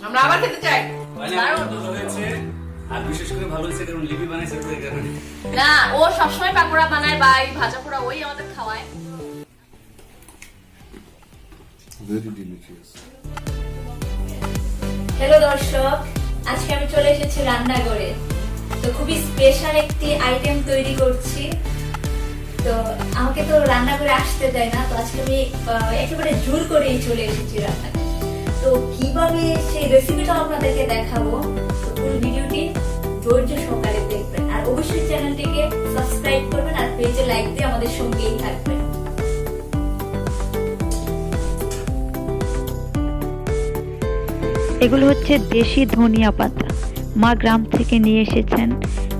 আমরা আবার খেতে চাই। আর বিশেষ করে ভালো হয়েছে কারণ লিপি বানাইছে তো এই কারণে। না, ও সবসময় পাকোড়া বানায় বা ভাজা পোড়া ওই আমাদের খাওয়ায়। Very delicious. হ্যালো দর্শক, আজকে আমি চলে এসেছি রান্নাঘরে। তো খুবই স্পেশাল একটি আইটেম তৈরি করছি। তো আমাকে তো রান্নাঘরে আসতে দেয় না, তো আজকে আমি একেবারে জোর করেই চলে এসেছি রান্নাঘরে। তো কিভাবে সেই রেসিপিটা আপনাদেরকে দেখাবো, তো পুরো ভিডিওটি ধৈর্য সহকারে দেখবেন আর অবশ্যই চ্যানেলটিকে সাবস্ক্রাইব করবেন আর পেজে লাইক দিয়ে আমাদের সঙ্গেই থাকবেন। এগুলো হচ্ছে দেশি ধনিয়া পাতা, মা গ্রাম থেকে নিয়ে এসেছেন।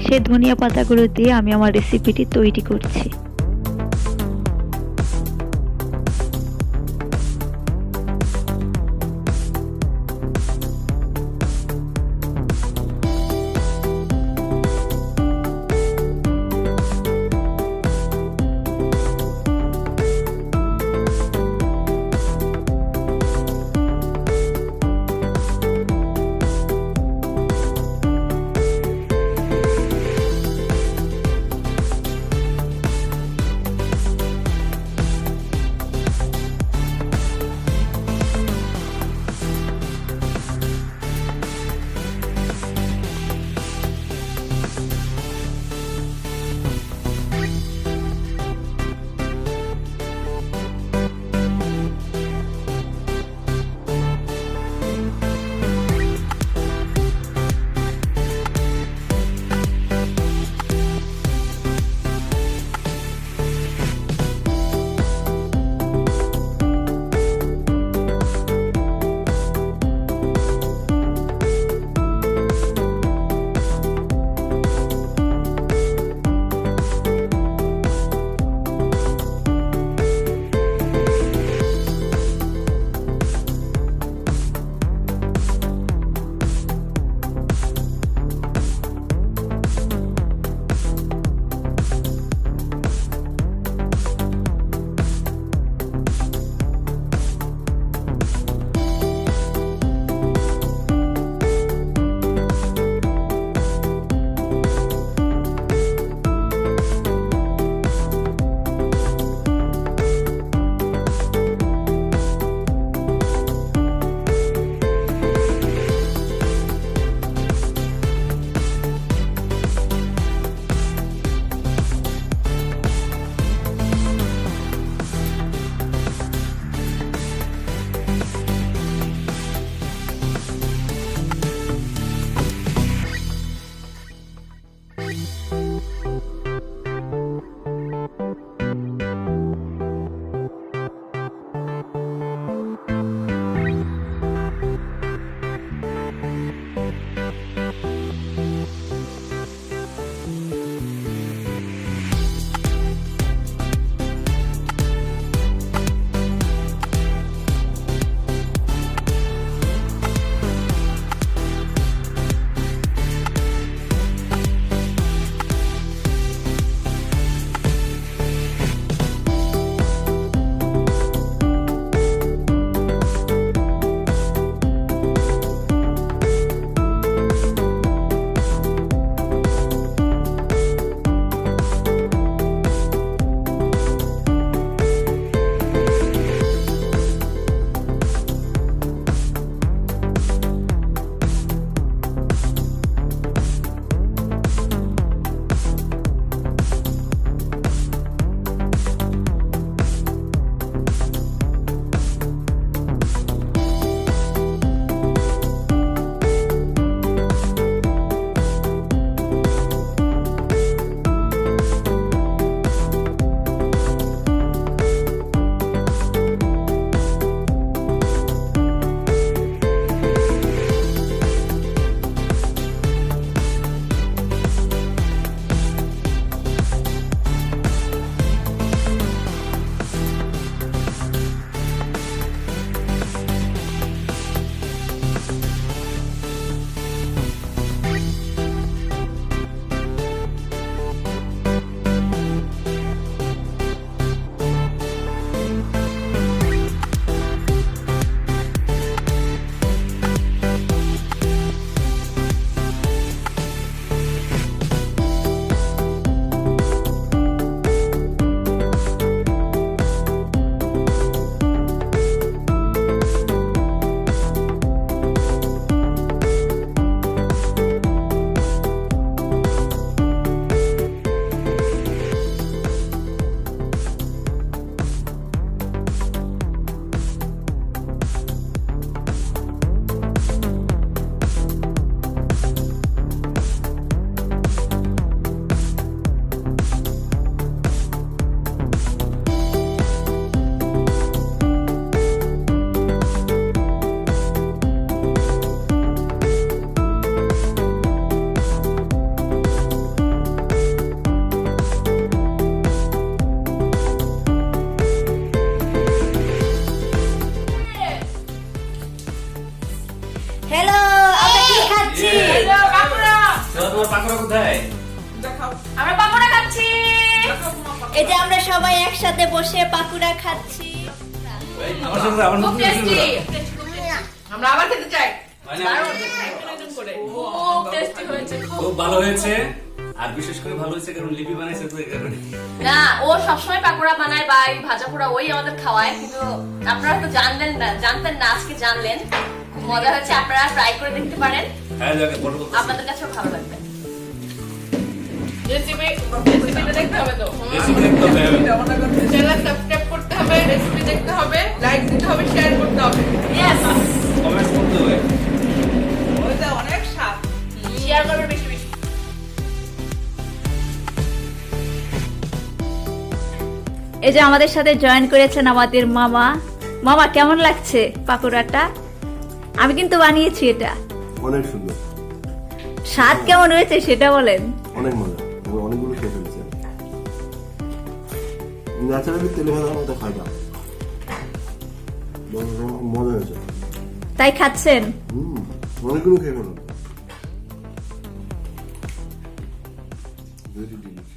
সেই ধনিয়া পাতাগুলো দিয়ে আমি আমার রেসিপিটি তৈরি করছি। তোমার পাকোড়া কোথায়? আমরা পাকোড়া খাচ্ছি। এই যে আমরা সবাই একসাথে বসে পাকুড়া খাচ্ছি। আমার সাথে আমার খুব টেস্টি। আমরা আবার খেতে চাই। খুব টেস্টি হয়েছে। খুব ভালো হয়েছে। আর বিশেষ করে ভালো হয়েছে কারণ লিপি বানাইছে তো এই কারণে। না, ও সবসময় পাকোড়া বানায় বা এই ভাজা পোড়া ওই আমাদের খাওয়ায়, কিন্তু আপনারা তো জানতেন না, আজকে জানলেন। খুব মজা হচ্ছে, আপনারা ট্রাই করে দেখতে পারেন, হ্যাঁ যাকে বড় বলতে আপনাদের কাছেও ভালো লাগবে। রেসিপিটা দেখতে হবে তো। রেসিপি দেখতে হবে। চ্যানেল সাবস্ক্রাইব করতে হবে, রেসিপি দেখতে হবে, লাইক দিতে হবে, শেয়ার করতে হবে। ইয়েস, কমেন্ট করতে হবে। ওইটা অনেক স্বাদ। শেয়ার করবেন বেশি বেশি। এই যে আমাদের সাথে জয়েন করেছেন আমাদের মামা। মামা কেমন লাগছে পাকোড়াটা? আমি কিন্তু বানিয়েছি এটা। অনেক সুন্দর, স্বাদ কেমন হয়েছে সেটা বলেন। অনেক মজা, আমি অনেকগুলো খেয়ে ফেলেছি। ন্যাচারালি তেলে ভাজার মতো খাই না, মজা হয়েছে। তাই খাচ্ছেন? অনেকগুলো খেয়ে ফেলাম। Very delicious.